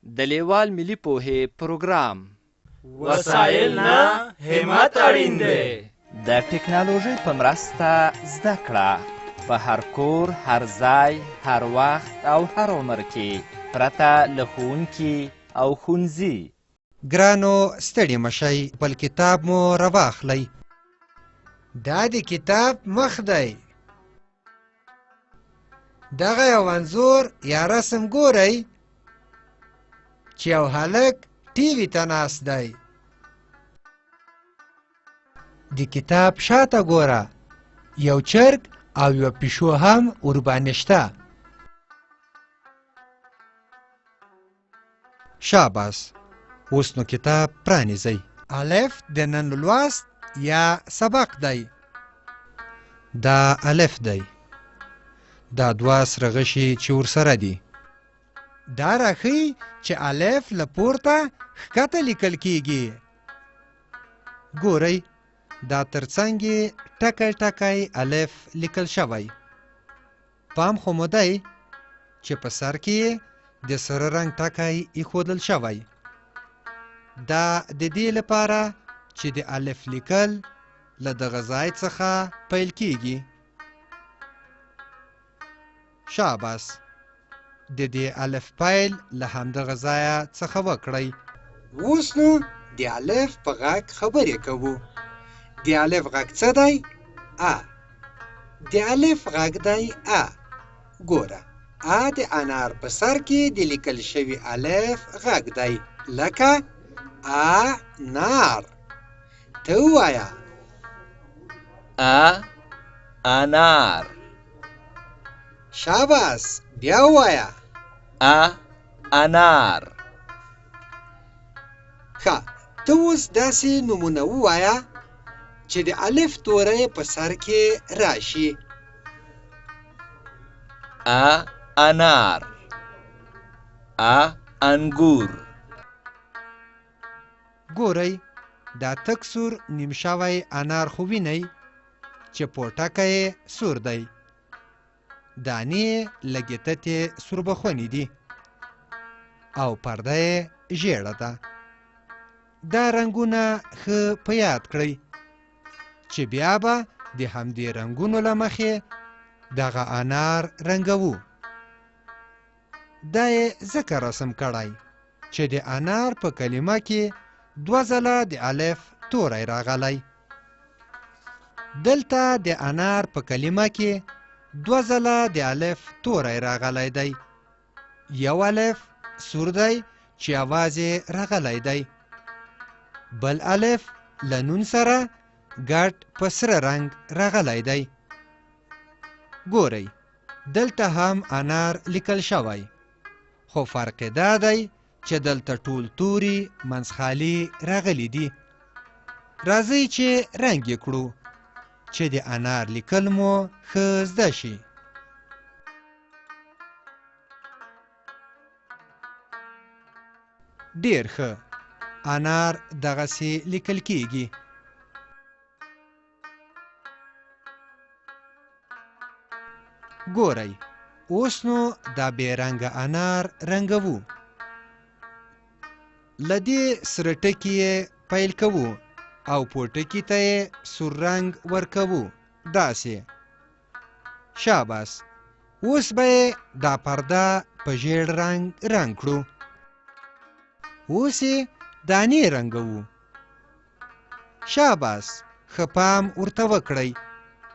د لیوال ملي پوهې پروګرام وسایل نه همت اړین دی. د ټکنالوژۍ په مرسته زده کړه په هر کور، هر ځای، هر وخت او هر عمر کې پرته له ښوونکي او ښوونځي. ګرانو ستړي مشئ، بل کتاب مو رواخلی. دا د کتاب مخ دی. دغه یو انځور یا رسم ګورئ چې یو هلک ټي وي ته ناست دی. د کتاب شاته ګوره، یو چرګ او یو پیشو هم ورباندې شته. شاباس، اوس نو کتاب پرانیزئ. الف د نن لوست یا سبق دی. دا الف دی. دا دوه سره غشي چې ورسره دي. دا راښیي چې الف له پورته ښکته لیکل کیږي. ګورئ، دا ترڅنګ یې ټکی ټکی الف لیکل شوی. پام خو مو دی چې په سر کې یې د سره رنګ ټکی ایښودل شوی. دا د دې لپاره چې د الف لیکل له دغه ځای څخه پیل کیږي. شاباس، د دې الف پیل له همدغه ځایه څخه وکړئ. اوس نو د الف په غږ خبرې کوو. د الف غږ څه دی؟ ا. د الف غږ دی ا. ګوره، ا د انار په سر کې د لیکل شوي الف غږ دی، لکه ا نار. ته ووایه انار. شاباس، بیا ووایه انار. ښه، ته اوس داسې نومونه ووایه چې د الف توری په سر کې راشي. انار. انګور. ګورئ، دا تک سور نیم شوی انار خو وینئ چې پوټکی یې سور دی. دانې یې لږې تتې سوربخونې دي او پرده یې ژیړه ده. دا رنګونه ښه په یاد کړئ چې بیا به د همدې رنګونو له مخې دغه انار رنګوو. دا یې ځکه رسم کړی چې د انار په کلمه کې دوه ځله د الف توری راغلی. دلته د انار په کلمه کې دوه ځله د الف توری راغلی دی. یو الف سور دی چې اواز یې راغلی دی. بل الف له نون سره ګډ په سره رنګ راغلی دی. ګورئ، دلته هم انار لیکل شوی، خو فرق دا دی چې دلته ټول توري منځخالي راغلي دي. راځئ چې رنګ یې کړو چې د انار لیکل مو ښه زده شي. ډیر ښه، انار دغسې لیکل کیږي. ګورئ، اوس نو دا بې رنګه انار رنګوو. له دې سره ټکي یې پیل کوو او پوټکي ته یې سور رنګ ورکوو، داسې. شاباس، اوس به یې دا پرده په ژیړ رنګ کړو. اوس یې دانې رنګوو. شاباس، ښه پام ورته وکړئ،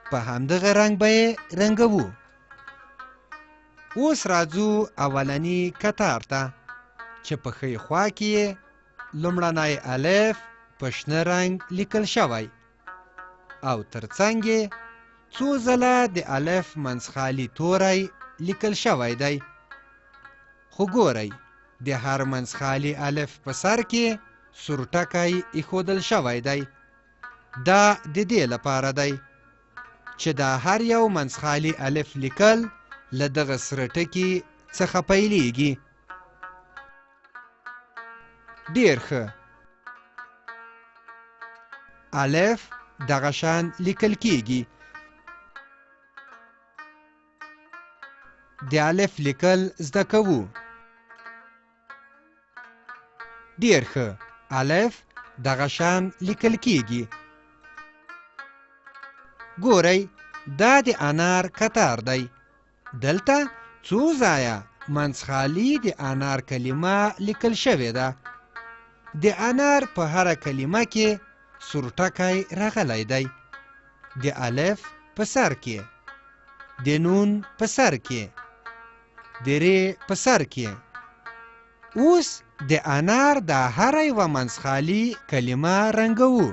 په همدغه رنګ به یې رنګوو. اوس راځو اولني کتار ته چې په ښی خوا کې یې لومړنی الف په شنه رنګ لیکل شوی او ترڅنګ یې څو ځله د الف منځخالي توری لیکل شوی دی. خو ګورئ، د هر منځخالي الف په سر کې سور ټکی ایښودل شوی دی. دا د دې لپاره دی چې دا هر یو منځخالي الف لیکل له دغه سره ټکي څخه پیلیږي. ډیر ښه، الف دغه شان لیکل کیږي. د الف لیکل زده کوو. ډیر ښه. الف دغه شان لیکل کیږي. ګورئ دا د انار کتار دی. دلته څو ځایه منځخالي د انار کلمه لیکل شوې ده. د انار په هره کلمه کې سور ټکی راغلی دی. د الف په سر کې، د نون په سر کې، د ر په سر کې. اوس د انار د هره یوه منځخالي کلمه رنګوو.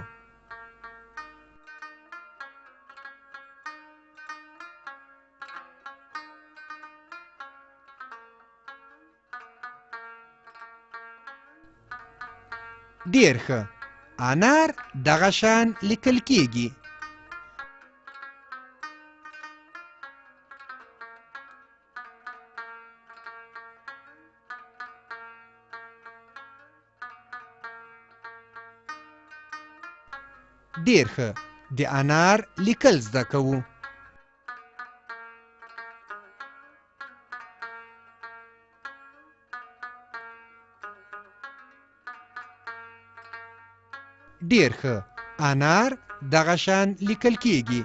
ډیر ښه. انار دغه شان لیکل کیږي. ډیر ښه. د انار لیکل زده کوو. ډیر ښه. انار دغه شان لیکل کیږي.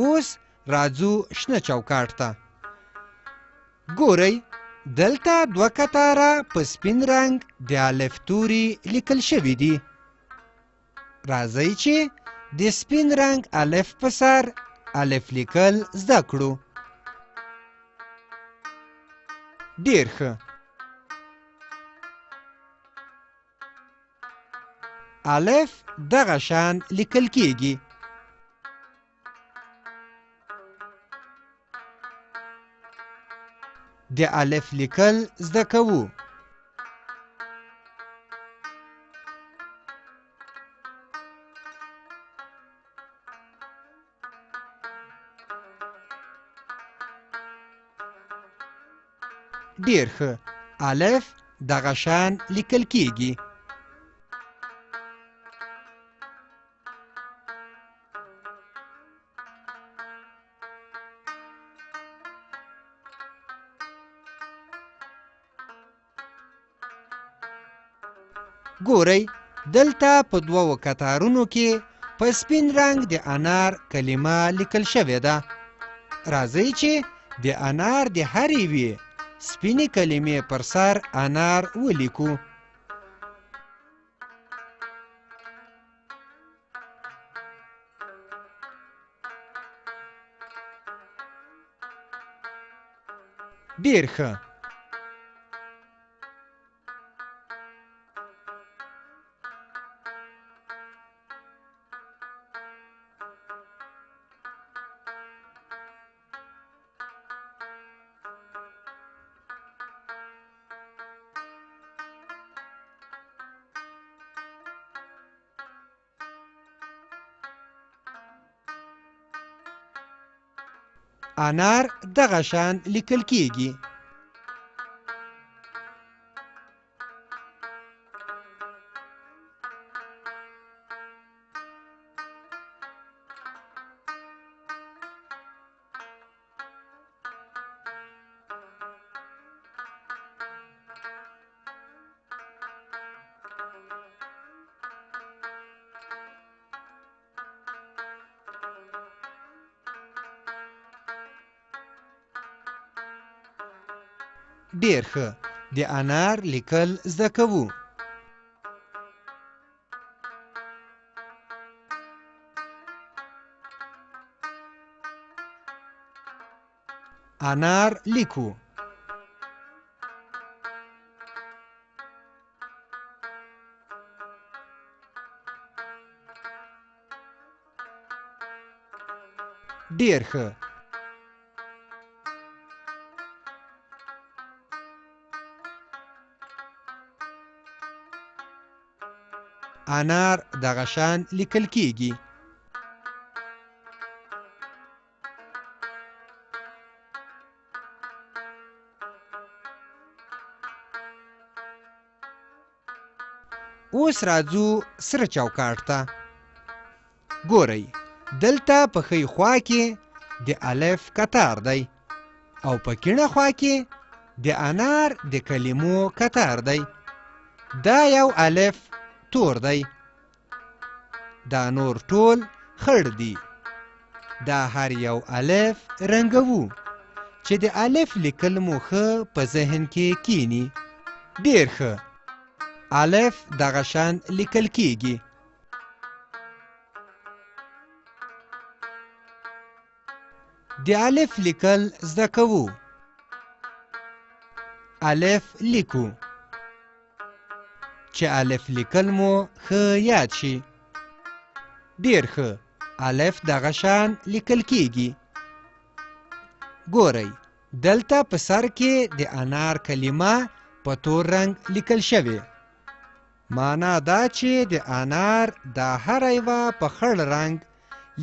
اوس راځو شنه چوکاټ ته. ګورئ دلته دوه کتاره په سپین رنګ د الف توري لیکل شوي دي. راځئ چې د سپین رنګ الف په سر الف لیکل زده کړو. ډیر ښه. الف دغه شان لیکل کیږي. د الف لیکل زده کوو. ډیر ښه. الف دغه شان لیکل کیږي. ګورئ دلته په دوو کتارونو کې په سپین رنګ د انار کلمه لیکل شوې ده. راځئ چې د انار د هرې یوې سپینې کلمې پر سر انار ولیکو. ډیر ښه. انار دغه شان لیکل کیږي. ډیر ښه. د انار لیکل زده کوو. انار لیکو. ډیر ښه. انار دغه شان لیکل کیږي. اوس راځو سره چوکاټ ته. ګورئ دلته په ښی خوا کې د الف کتار دی او په کیڼه خوا کې د انار د کلمو کتار دی. دا یو الف تور دی، دا نور ټول خړ دي. دا هر یو الف رنګوو چې د الف لیکل مو ښه په ذهن کې کینی. ډیر ښه، الف دغه شان لیکل کیږي. د الف لیکل زده کوو. الف لیکو چې الف لیکل مو ښه یاد شي. ډیر ښه، الف دغه شان لیکل کیږي. ګورئ دلته په سر کې د انار کلمه په تور رنګ لیکل شوې. معنا دا چې د انار دا هر یوه په خړ رنګ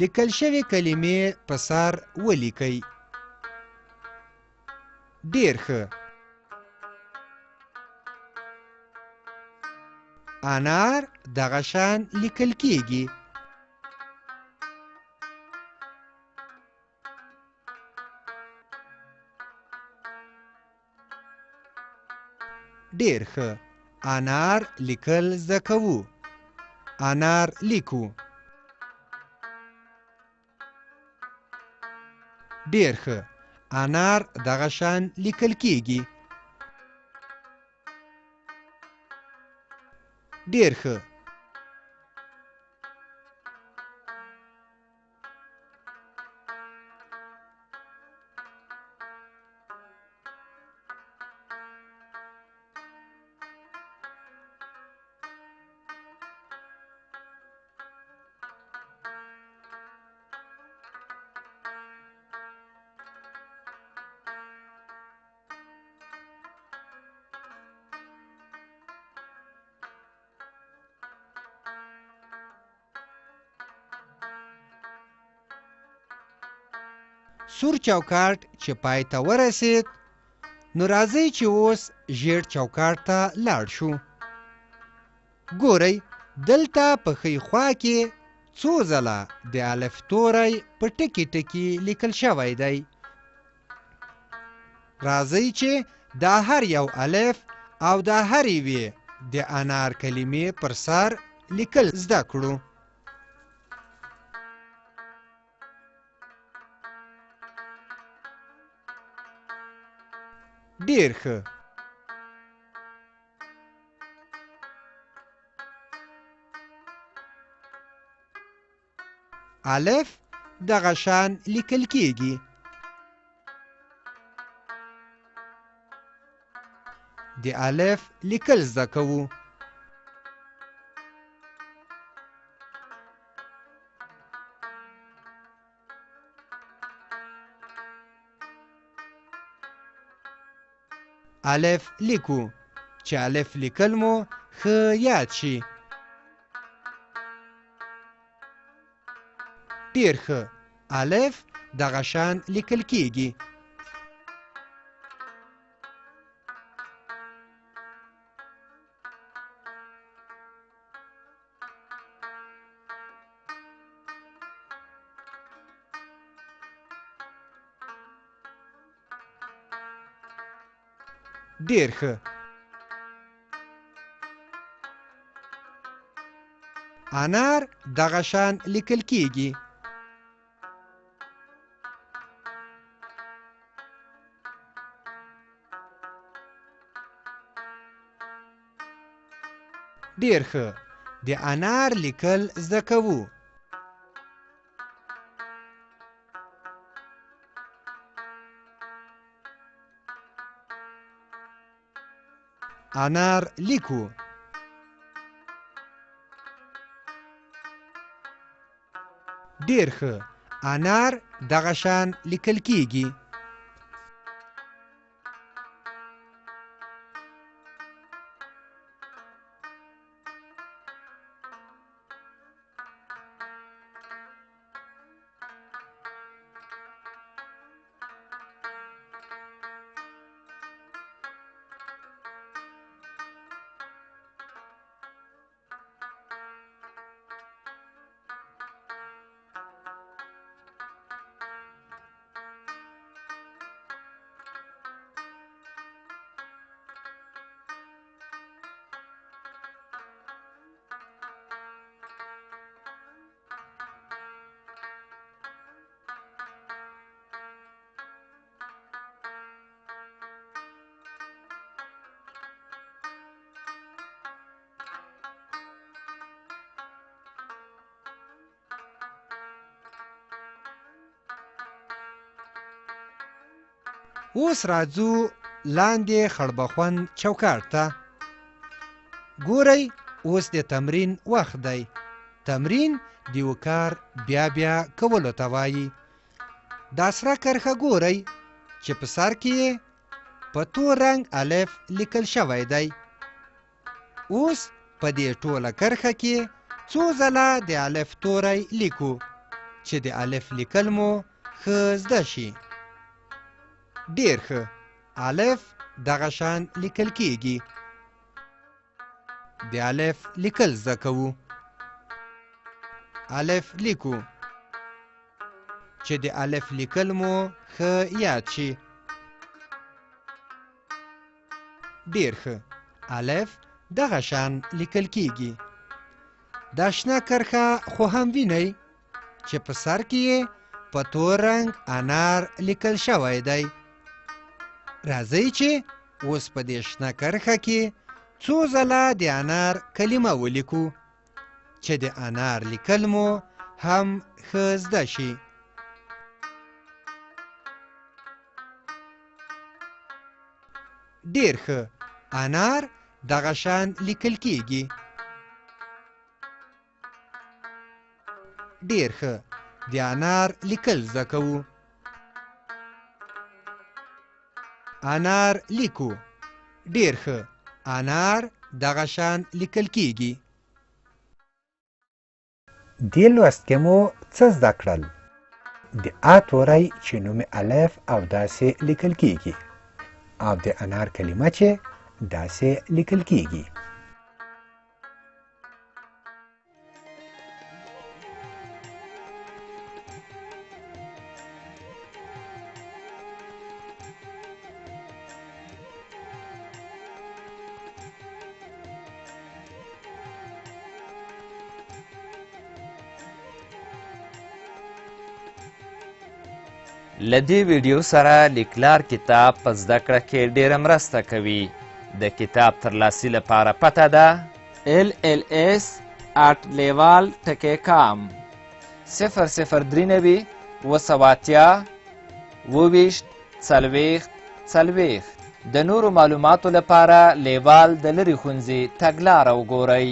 لیکل شوې کلمې په سر ولیکئ. ډیر ښه. انار دغه شان لیکل کیږي. ډیر ښه، انار لیکل زده کوو. انار لیکو. ډیر ښه، انار دغه شان لیکل کیږي. ډیر ښه. سور چوکاټ چې پای ته ورسید، نو راځئ چې اوس ژیړ چوکاټ ته لاړ شو. ګورئ دلته په ښي خوا کې څو ځله د الف توری په ټکي ټکي لیکل شوی دی. راځئ چې دا هر یو الف او دا هر یوې د انار کلمې پر سر لیکل زده کړو. ډیر ښه. الف دغه شان لیکل کیږي. د الف لیکل زده کوو. الف لیکو چې الف لیکل مو ښه یاد شي. ډیر ښه، الف دغه شان لیکل کیږي. ډیر ښه. انار دغه شان لیکل کیږي. ډیر ښه، د انار لیکل زده کوو. انار لیکو. ډیر ښه، انار دغه شان لیکل کیږي. اوس راځو لاندې خړبخون چوکاټ ته. ګورئ اوس د تمرین وخت دی. تمرین د یو کار بیا بیا کولو ته وایي. دا سره کرښه ګورئ چې په سر کې یې په تور رنګ الف لیکل شوی دی. اوس په دې ټوله کرښه کې څو ځله د الف توری لیکو چې د الف لیکل مو ښه زده شي. ډېر ښه. الف دغه شان لیکل کیږي. د الف لیکل زده کوو. الف لیکو چې د الف لیکل مو ښه یاد شي. ډېر ښه. الف دغه شان لیکل کیږي. دا شنه کرښه خو هم وینئ چې په سر کې یې په تور رنګ انار لیکل شوی دی. راځئ چې اوس په دې شنه کرښه کې څو ځله د انار کلمه ولیکو چې د انار لیکل مو هم ښه زده شي. ډېر ښه. انار دغه شان لیکل کیږي. ډېر ښه. د انار لیکل زده کوو. انار لیکو. ډېر ښه. انار دغه شان لیکل کیږي. دې لوست کې مو څه زده کړل؟ د ا توری چې نوم الف او داسې لیکل کیږي او د انار کلمه چې داسې لیکل کیږي. له دې ویډیو سره لیکلار کتاب په زده کړه کې ډېره مرسته کوي. د کتاب ترلاسي لپاره پته ده LLS@leval.com 003 280 24 40. د نورو معلوماتو لپاره لیوال د لرې ښوونځي تګلاره وګورئ.